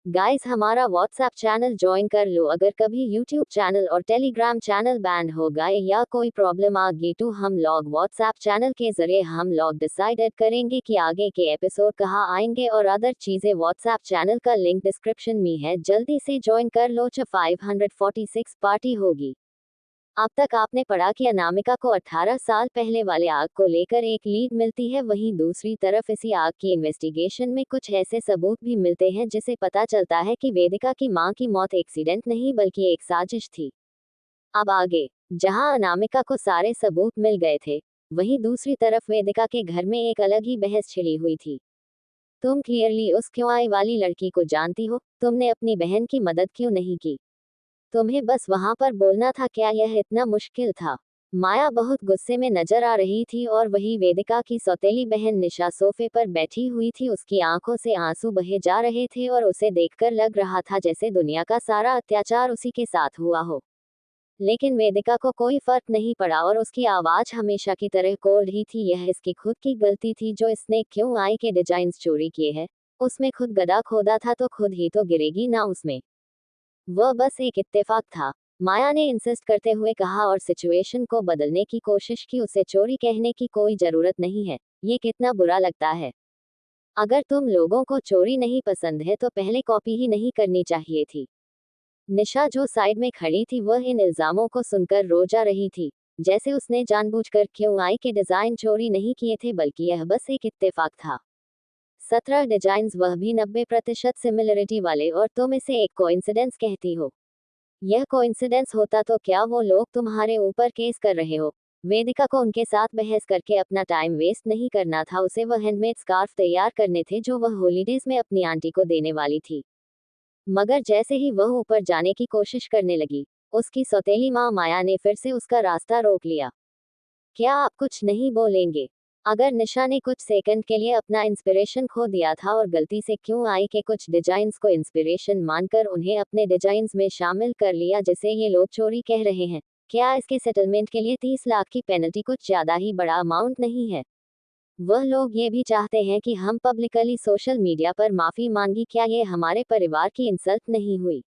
Guys हमारा WhatsApp channel join कर लो। अगर कभी यूट्यूब चैनल और टेलीग्राम चैनल बैंड हो गए या कोई प्रॉब्लम आ गई तो हम लोग व्हाट्सएप चैनल के जरिए हम लोग डिसाइड करेंगे कि आगे के एपिसोड कहाँ आएंगे और अदर चीजें। व्हाट्सएप चैनल का लिंक डिस्क्रिप्शन में है, जल्दी से ज्वाइन कर लो। 546 पार्टी होगी। अब तक आपने पढ़ा कि अनामिका को 18 साल पहले वाले आग को लेकर एक लीड मिलती है, वहीं दूसरी तरफ इसी आग की इन्वेस्टिगेशन में कुछ ऐसे सबूत भी मिलते हैं जिसे पता चलता है कि वेदिका की मां की मौत एक्सीडेंट नहीं बल्कि एक साजिश थी। अब आगे, जहां अनामिका को सारे सबूत मिल गए थे, वहीं दूसरी तरफ वेदिका के घर में एक अलग ही बहस छिड़ी हुई थी। तुम क्लियरली उस क्यों वाली लड़की को जानती हो, तुमने अपनी बहन की मदद क्यों नहीं की? तुम्हें बस वहां पर बोलना था, क्या यह इतना मुश्किल था? माया बहुत गुस्से में नजर आ रही थी और वही वेदिका की सौतेली बहन निशा सोफे पर बैठी हुई थी। उसकी आंखों से आंसू बहे जा रहे थे और उसे देखकर लग रहा था जैसे दुनिया का सारा अत्याचार उसी के साथ हुआ हो। लेकिन वेदिका को कोई फर्क नहीं पड़ा और उसकी आवाज हमेशा की तरह कोल्ड ही थी। यह इसकी खुद की गलती थी जो इसने क्यों आई के डिजाइन चोरी किए हैं। उसमें खुद गड्ढा खोदा था तो खुद ही तो गिरेगी ना उसमें। वह बस एक इत्तेफाक था, माया ने इंसिस्ट करते हुए कहा और सिचुएशन को बदलने की कोशिश की। उसे चोरी कहने की कोई जरूरत नहीं है, ये कितना बुरा लगता है। अगर तुम लोगों को चोरी नहीं पसंद है तो पहले कॉपी ही नहीं करनी चाहिए थी। निशा जो साइड में खड़ी थी वह इन इल्जामों को सुनकर रो जा रही थी, जैसे उसने जानबूझकर क्यों आई के डिजाइन चोरी नहीं किए थे बल्कि यह बस एक इत्तेफाक था। 17 डिजाइन, वह भी 90% सिमिलरिटी वाले, और तुम इसे एक कोइंसिडेंस कहती हो। यह कोइंसिडेंस होता तो क्या वो लोग तुम्हारे ऊपर केस कर रहे हो? वेदिका को उनके साथ बहस करके अपना टाइम वेस्ट नहीं करना था, उसे वह हैंडमेड स्कार्फ तैयार करने थे जो वह हॉलीडेज में अपनी आंटी को देने वाली थी। मगर जैसे ही वह ऊपर जाने की कोशिश करने लगी, उसकी सौतेली माँ माया ने फिर से उसका रास्ता रोक लिया। क्या आप कुछ नहीं बोलेंगे? अगर निशा ने कुछ सेकंड के लिए अपना इंस्पिरेशन खो दिया था और गलती से क्यों आई के कुछ डिजाइन्स को इंस्पिरेशन मानकर उन्हें अपने डिजाइन्स में शामिल कर लिया जिसे ये लोग चोरी कह रहे हैं, क्या इसके सेटलमेंट के लिए 30 लाख की पेनल्टी कुछ ज्यादा ही बड़ा अमाउंट नहीं है? वह लोग ये भी चाहते हैं कि हम पब्लिकली सोशल मीडिया पर माफी मांगी, क्या ये हमारे परिवार की इंसल्ट नहीं हुई?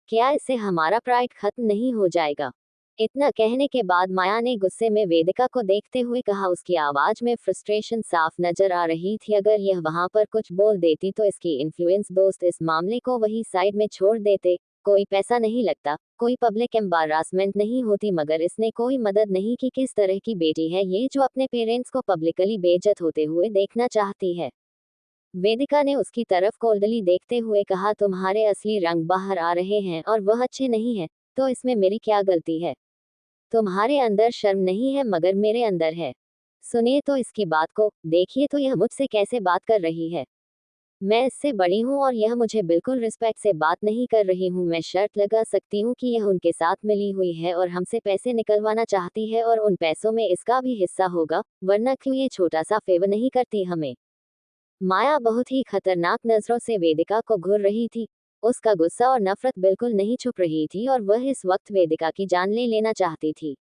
क्या इससे हमारा प्राइड खत्म नहीं हो जाएगा? इतना कहने के बाद माया ने गुस्से में वेदिका को देखते हुए कहा। उसकी आवाज में फ्रस्ट्रेशन साफ नजर आ रही थी। अगर यह वहां पर कुछ बोल देती तो इसकी इन्फ्लुएंस दोस्त इस मामले को वही साइड में छोड़ देते। कोई पैसा नहीं लगता, कोई पब्लिक एम्बारासमेंट नहीं होती, मगर इसने कोई मदद नहीं की। किस तरह की बेटी है ये जो अपने पेरेंट्स को पब्लिकली बेइज्जत होते हुए देखना चाहती है? वेदिका ने उसकी तरफ कोल्डली देखते हुए कहा, तुम्हारे असली रंग बाहर आ रहे हैं और वह अच्छे नहीं है, तो इसमें मेरी क्या गलती है? तुम्हारे अंदर शर्म नहीं है मगर मेरे अंदर है। सुनिए तो इसकी बात को, देखिए तो यह मुझसे कैसे बात कर रही है। मैं इससे बड़ी हूँ और यह मुझे बिल्कुल रिस्पेक्ट से बात नहीं कर रही हूँ। मैं शर्त लगा सकती हूँ कि यह उनके साथ मिली हुई है और हमसे पैसे निकलवाना चाहती है और उन पैसों में इसका भी हिस्सा होगा, वरना क्यों ये छोटा सा फेवर नहीं करती हमें? माया बहुत ही खतरनाक नजरों से वेदिका को घूर रही थी। उसका गुस्सा और नफरत बिल्कुल नहीं छुप रही थी और वह इस वक्त वेदिका की जान ले लेना चाहती थी।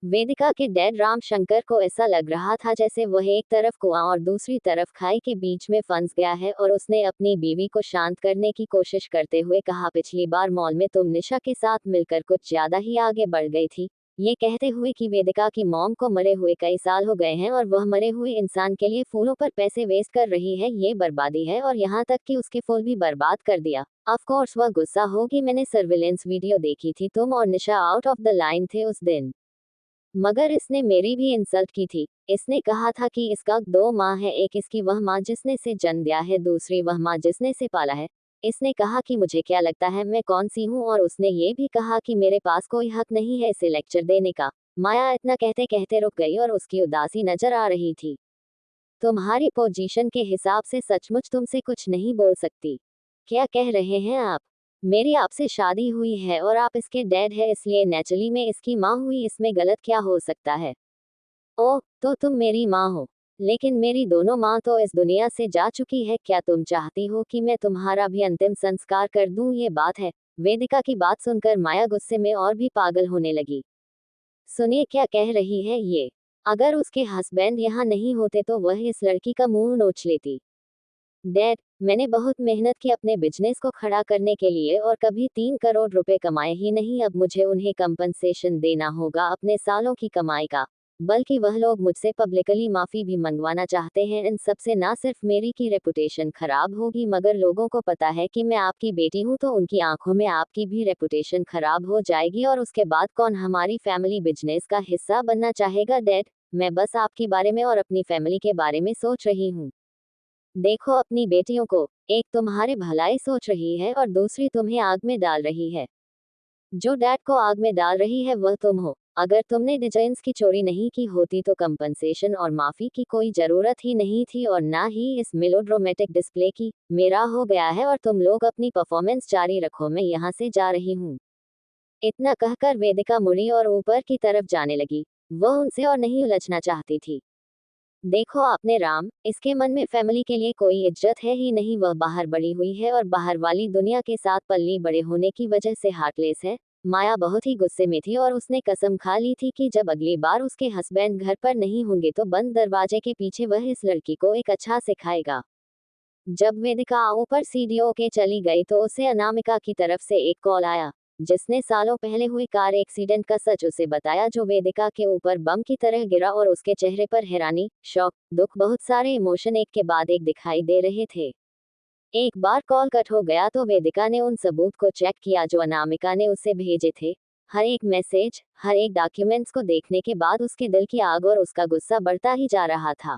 वेदिका के डैड राम शंकर को ऐसा लग रहा था जैसे वह एक तरफ कुआं और दूसरी तरफ खाई के बीच में फंस गया है, और उसने अपनी बीवी को शांत करने की कोशिश करते हुए कहा, पिछली बार मॉल में तुम निशा के साथ मिलकर कुछ ज्यादा ही आगे बढ़ गई थी। ये कहते हुए कि वेदिका की मॉम को मरे हुए कई साल हो गए हैं और वह मरे हुए इंसान के लिए फूलों पर पैसे वेस्ट कर रही है। ये बर्बादी है और यहाँ तक कि उसके फूल भी बर्बाद कर दिया। ऑफ कोर्स वह गुस्सा होगी, मैंने सर्विलेंस वीडियो देखी थी, तुम और निशा आउट ऑफ द लाइन थे उस दिन। मगर इसने मेरी भी इंसल्ट की थी। इसने कहा था कि इसका 2 माँ है, एक इसकी वह माँ जिसने से जन्म दिया है, दूसरी वह माँ जिसने से पाला है। इसने कहा कि मुझे क्या लगता है मैं कौन सी हूँ, और उसने ये भी कहा कि मेरे पास कोई हक नहीं है इसे लेक्चर देने का। माया इतना कहते कहते रुक गई और उसकी उदासी नजर आ रही थी। तुम्हारी पोजीशन के हिसाब से सचमुच तुमसे कुछ नहीं बोल सकती। क्या कह रहे हैं आप? मेरी आपसे शादी हुई है और आप इसके डैड है, इसलिए नेचुरली मैं इसकी माँ हुई, इसमें गलत क्या हो सकता है? ओह, तो तुम मेरी माँ हो। लेकिन मेरी दोनों माँ तो इस दुनिया से जा चुकी है, क्या तुम चाहती हो कि मैं तुम्हारा भी अंतिम संस्कार कर दूं? ये बात है। वेदिका की बात सुनकर माया गुस्से में और भी पागल होने लगी। सुनिए क्या कह रही है ये। अगर उसके हस्बैंड यहाँ नहीं होते तो वह इस लड़की का मुंह नोच लेती। डैड, मैंने बहुत मेहनत की अपने बिजनेस को खड़ा करने के लिए और कभी 3 करोड़ रुपए कमाए ही नहीं। अब मुझे उन्हें कंपनसेशन देना होगा अपने सालों की कमाई का। बल्कि वह लोग मुझसे पब्लिकली माफी भी मंगवाना चाहते हैं। इन सब से ना सिर्फ मेरी की रेपुटेशन खराब होगी, मगर लोगों को पता है कि मैं आपकी बेटी हूं, तो उनकी आंखों में आपकी भी रेपुटेशन खराब हो जाएगी, और उसके बाद कौन हमारी फैमिली बिजनेस का हिस्सा बनना चाहेगा। डैड, मैं बस आपके बारे में और अपनी फैमिली के बारे में सोच रही हूँ। देखो अपनी बेटियों को, एक तुम्हारे भलाई सोच रही है और दूसरी तुम्हें आग में डाल रही है। जो डैड को आग में डाल रही है वह तुम हो। अगर तुमने डिजाइन्स की चोरी नहीं की होती तो कंपनसेशन और माफी की कोई जरूरत ही नहीं थी, और ना ही इस मेलोड्रामेटिक डिस्प्ले की। मेरा हो गया है और तुम लोग अपनी परफॉर्मेंस जारी रखो, मैं यहाँ से जा रही हूँ। इतना कहकर वेदिका मुड़ी और ऊपर की तरफ जाने लगी। वह उनसे और नहीं उलझना चाहती थी। देखो आपने राम, इसके मन में फैमिली के लिए कोई इज्जत है ही नहीं। वह बाहर बड़ी हुई है और बाहर वाली दुनिया के साथ पल्ली बड़े होने की वजह से हार्टलेस है। माया बहुत ही गुस्से में थी और उसने कसम खा ली थी कि जब अगली बार उसके हस्बैंड घर पर नहीं होंगे तो बंद दरवाजे के पीछे वह इस लड़की को एक अच्छा सिखाएगा। जब वेदिका ऊपर सीढ़ियों के चली गई तो उसे अनामिका की तरफ से एक कॉल आया, जिसने सालों पहले हुए कार एक्सीडेंट का सच उसे बताया, जो वेदिका के ऊपर बम की तरह गिरा, और उसके चेहरे पर हैरानी, शौक, दुख, बहुत सारे इमोशन एक के बाद एक दिखाई दे रहे थे। एक बार कॉल कट हो गया तो वेदिका ने उन सबूत को चेक किया जो अनामिका ने उसे भेजे थे। हर एक मैसेज, हर एक डॉक्यूमेंट्स को देखने के बाद उसके दिल की आग और उसका गुस्सा बढ़ता ही जा रहा था।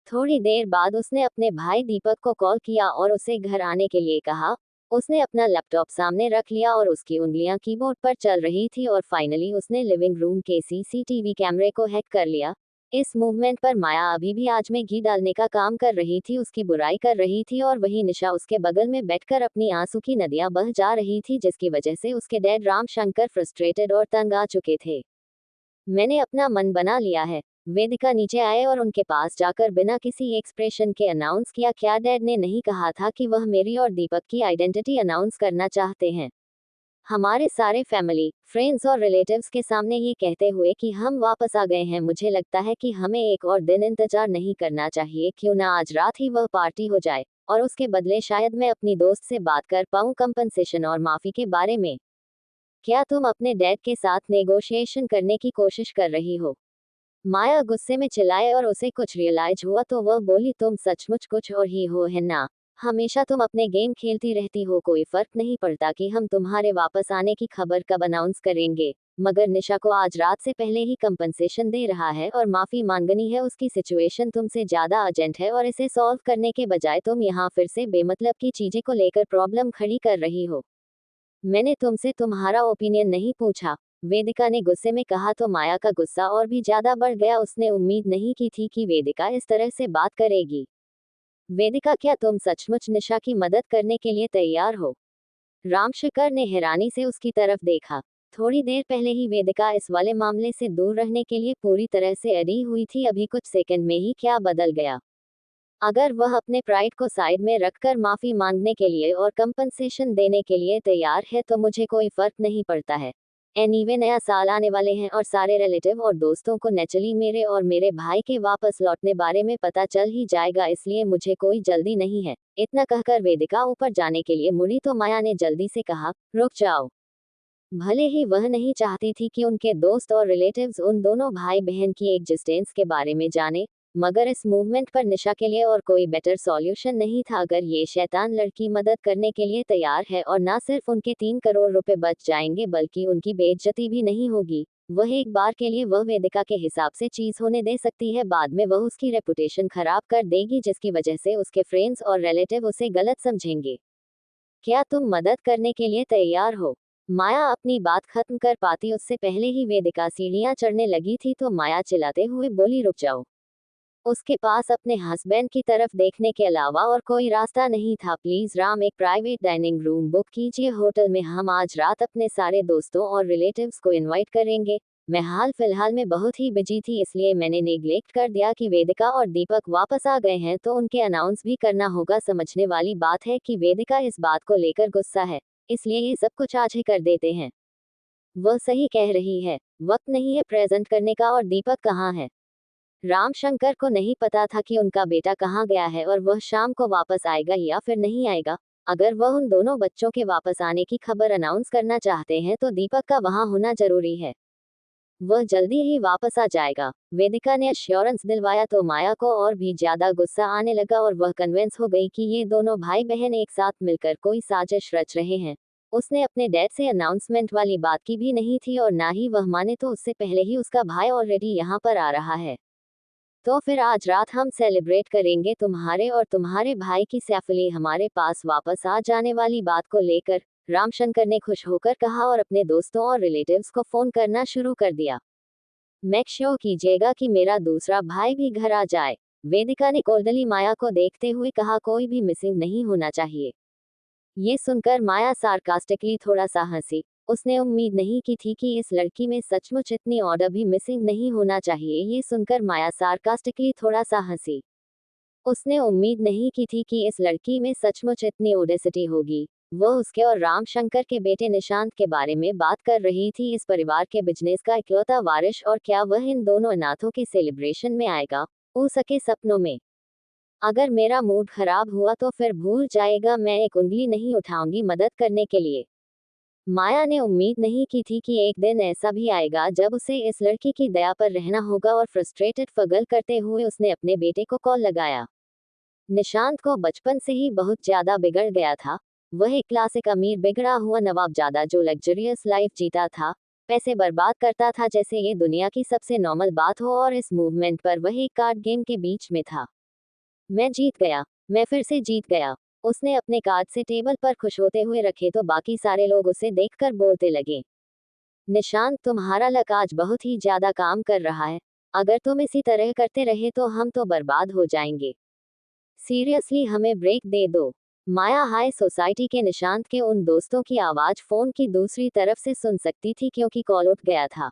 थोड़ी देर बाद उसने अपने भाई दीपक को कॉल किया और उसे घर आने के लिए कहा। उसने अपना लैपटॉप सामने रख लिया और उसकी उंगलियां कीबोर्ड पर चल रही थी, और फाइनली उसने लिविंग रूम के सीसीटीवी कैमरे को हैक कर लिया। इस मूवमेंट पर माया अभी भी आग में घी डालने का काम कर रही थी, उसकी बुराई कर रही थी, और वही निशा उसके बगल में बैठकर अपनी आंसू की नदियां बह जा रही थी, जिसकी वजह से उसके डैड राम शंकर फ्रस्ट्रेटेड और तंग आ चुके थे। मैंने अपना मन बना लिया है। वेदिका नीचे आए और उनके पास जाकर बिना किसी एक्सप्रेशन के अनाउंस किया, क्या डैड ने नहीं कहा था कि वह मेरी और दीपक की आइडेंटिटी अनाउंस करना चाहते हैं? हमारे सारे फैमिली, फ्रेंड्स और रिलेटिव्स के सामने ये कहते हुए कि हम वापस आ गए हैं। मुझे लगता है कि हमें एक और दिन इंतजार नहीं करना चाहिए। क्यों ना आज रात ही वह पार्टी हो जाए, और उसके बदले शायद मैं अपनी दोस्त से बात कर पाऊँ कंपनसेशन और माफी के बारे में। क्या तुम अपने डैड के साथ नेगोशिएशन करने की कोशिश कर रही हो? माया गुस्से में चिल्लाए और उसे कुछ रियलाइज हुआ तो वह बोली, तुम सचमुच कुछ और ही हो, है ना? हमेशा तुम अपने गेम खेलती रहती हो, कोई फर्क नहीं पड़ता कि हम तुम्हारे वापस आने की खबर कब अनाउंस करेंगे। मगर निशा को आज रात से पहले ही कंपनसेशन दे रहा है और माफी मांगनी है। उसकी सिचुएशन तुमसे ज्यादा अर्जेंट है, और इसे सॉल्व करने के बजाय तुम यहाँ फिर से बेमतलब की चीजें को लेकर प्रॉब्लम खड़ी कर रही हो। मैंने तुमसे तुम्हारा ओपिनियन नहीं पूछा, वेदिका ने गुस्से में कहा। तो माया का गुस्सा और भी ज्यादा बढ़ गया। उसने उम्मीद नहीं की थी कि वेदिका इस तरह से बात करेगी। वेदिका, क्या तुम सचमुच निशा की मदद करने के लिए तैयार हो? रामशेखर ने हैरानी से उसकी तरफ देखा। थोड़ी देर पहले ही वेदिका इस वाले मामले से दूर रहने के लिए पूरी तरह से अड़ी हुई थी, अभी कुछ सेकंड में ही क्या बदल गया। अगर वह अपने प्राइड को साइड में रखकर माफी मांगने के लिए और कंपनसेशन देने के लिए तैयार है तो मुझे कोई फर्क नहीं पड़ता है। एनीवे, नया साल आने वाले हैं और सारे रिलेटिव और दोस्तों को नेचुरली मेरे और मेरे भाई के वापस लौटने बारे में पता चल ही जाएगा, इसलिए मुझे कोई जल्दी नहीं है। इतना कहकर वेदिका ऊपर जाने के लिए मुड़ी तो माया ने जल्दी से कहा, रुक जाओ। भले ही वह नहीं चाहती थी कि उनके दोस्त और रिलेटिव्स उन दोनों भाई बहन की एग्जिस्टेंस के बारे में जाने, मगर इस मूवमेंट पर निशा के लिए और कोई बेटर सॉल्यूशन नहीं था। अगर ये शैतान लड़की मदद करने के लिए तैयार है और ना सिर्फ उनके 3 करोड़ रुपए बच जाएंगे बल्कि उनकी बेइज्जती भी नहीं होगी। वह एक बार के लिए वह वेदिका के हिसाब से चीज होने दे सकती है, बाद में वह उसकी रेपुटेशन खराब कर देगी, जिसकी वजह से उसके फ्रेंड्स और रिलेटिव उसे गलत समझेंगे। क्या तुम मदद करने के लिए तैयार हो? माया अपनी बात खत्म कर पाती उससे पहले ही वेदिका सीढ़ियां चढ़ने लगी थी, तो माया चिल्लाते हुए बोली, रुक जाओ। उसके पास अपने हस्बैंड की तरफ देखने के अलावा और कोई रास्ता नहीं था। प्लीज राम, एक प्राइवेट डाइनिंग रूम बुक कीजिए होटल में। हम आज रात अपने सारे दोस्तों और रिलेटिव्स को इनवाइट करेंगे। मैं हाल फिलहाल में बहुत ही बिजी थी, इसलिए मैंने नेग्लेक्ट कर दिया कि वेदिका और दीपक वापस आ गए हैं तो उनके अनाउंस भी करना होगा। समझने वाली बात है कि वेदिका इस बात को लेकर गुस्सा है, इसलिए ये सब कुछ आज ही कर देते हैं। वह सही कह रही है, वक्त नहीं है प्रेजेंट करने का। और दीपक कहाँ है? रामशंकर को नहीं पता था कि उनका बेटा कहाँ गया है और वह शाम को वापस आएगा या फिर नहीं आएगा। अगर वह उन दोनों बच्चों के वापस आने की खबर अनाउंस करना चाहते हैं तो दीपक का वहां होना जरूरी है। वह जल्दी ही वापस आ जाएगा। वेदिका ने अश्योरेंस दिलवाया तो माया को और भी ज्यादा गुस्सा आने लगा और वह कन्विंस हो गई कि ये दोनों भाई बहन एक साथ मिलकर कोई साजिश रच रहे हैं। उसने अपने डैड से अनाउंसमेंट वाली बात की भी नहीं थी और ना ही वह माने तो उससे पहले ही उसका भाई ऑलरेडी यहाँ पर आ रहा है। तो फिर आज रात हम सेलिब्रेट करेंगे तुम्हारे और तुम्हारे भाई की सैफली हमारे पास वापस आ जाने वाली बात को लेकर, रामशंकर ने खुश होकर कहा और अपने दोस्तों और रिलेटिव्स को फोन करना शुरू कर दिया। मेक श्योर कीजिएगा कि मेरा दूसरा भाई भी घर आ जाए। वेदिका ने कोल्डली माया को देखते हुए कहा, कोई भी मिसिंग नहीं होना चाहिए। ये सुनकर माया सार्कास्टिकली थोड़ा सा हंसी। उसने उम्मीद नहीं की थी कि इस लड़की में सचमुच इतनी ऑर्डर भी मिसिंग नहीं होना चाहिए। ये सुनकर माया सार्कास्टिकली थोड़ा सा हंसी। उसने उम्मीद नहीं की थी कि इस लड़की में सचमुच इतनी ओडेसिटी होगी। वह उसके और रामशंकर के बेटे निशांत के बारे में बात कर रही थी, इस परिवार के बिजनेस का इकलौता वारिस, और क्या वह इन दोनों अनाथों के सेलिब्रेशन में आएगा, हो सके सपनों में। अगर मेरा मूड खराब हुआ तो फिर भूल जाएगा, मैं एक उंगली नहीं उठाऊंगी मदद करने के लिए। माया ने उम्मीद नहीं की थी कि एक दिन ऐसा भी आएगा जब उसे इस लड़की की दया पर रहना होगा और फ्रस्ट्रेटेड फगल करते हुए उसने अपने बेटे को कॉल लगाया। निशांत को बचपन से ही बहुत ज्यादा बिगड़ गया था। वह एक क्लासिक अमीर बिगड़ा हुआ नवाबजादा जो लग्जरियस लाइफ जीता था, पैसे बर्बाद करता था जैसे ये दुनिया की सबसे नॉर्मल बात हो, और इस मूवमेंट पर वह एक कार्ड गेम के बीच में था। मैं जीत गया, मैं फिर से जीत गया। उसने अपने कार्ड से टेबल पर खुश होते हुए रखे तो बाकी सारे लोग उसे देखकर बोलते लगे, निशांत तुम्हारा लक आज बहुत ही ज्यादा काम कर रहा है। अगर तुम इसी तरह करते रहे तो हम तो बर्बाद हो जाएंगे। सीरियसली हमें ब्रेक दे दो। माया हाई सोसाइटी के निशांत के उन दोस्तों की आवाज फोन की दूसरी तरफ से सुन सकती थी क्योंकि कॉल उठ गया था।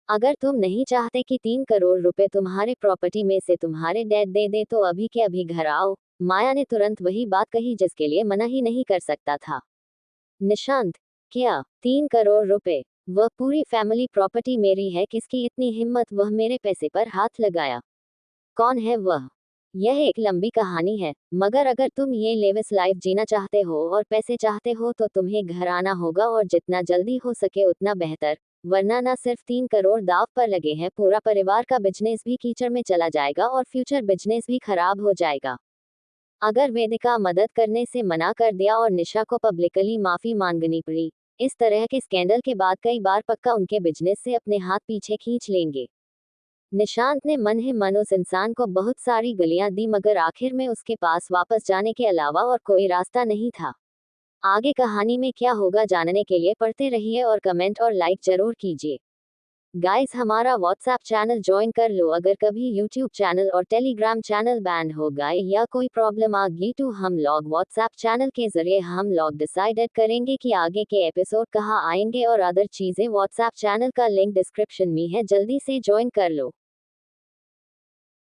अगर तुम नहीं चाहते कि 3 करोड़ रुपए तुम्हारे प्रॉपर्टी में से तुम्हारे डैड दे दे तो अभी के अभी घर आओ। माया ने तुरंत वही बात कही जिसके लिए मना ही नहीं कर सकता था। निशांत, क्या 3 करोड़ रुपए? वह पूरी फैमिली प्रॉपर्टी मेरी है, किसकी इतनी हिम्मत वह मेरे पैसे पर हाथ लगाया? कौन है वह? यह एक लंबी कहानी है, मगर अगर तुम ये लेविस लाइफ जीना चाहते हो और पैसे चाहते हो तो तुम्हें घर आना होगा और जितना जल्दी हो सके उतना बेहतर, वरना ना सिर्फ 3 करोड़ दाव पर लगे हैं, पूरा परिवार का बिजनेस भी कीचड़ में चला जाएगा और फ्यूचर बिजनेस भी खराब हो जाएगा। अगर वेदिका मदद करने से मना कर दिया और निशा को पब्लिकली माफी मांगनी पड़ी, इस तरह के स्कैंडल के बाद कई बार पक्का उनके बिजनेस से अपने हाथ पीछे खींच लेंगे। निशांत ने मन ही मन उस इंसान को बहुत सारी गलियां दी मगर आखिर में उसके पास वापस जाने के अलावा और कोई रास्ता नहीं था। आगे कहानी में क्या होगा जानने के लिए पढ़ते रहिए और कमेंट और लाइक जरूर कीजिए। गाइस, हमारा व्हाट्सएप चैनल ज्वाइन कर लो। अगर कभी यूट्यूब चैनल और टेलीग्राम चैनल बैन हो गए या कोई प्रॉब्लम आ गई तो हम लोग व्हाट्सएप चैनल के जरिए हम लोग डिसाइड करेंगे कि आगे के एपिसोड कहाँ आएंगे और अदर चीजें। व्हाट्सएप चैनल का लिंक डिस्क्रिप्शन में है, जल्दी से ज्वाइन कर लो।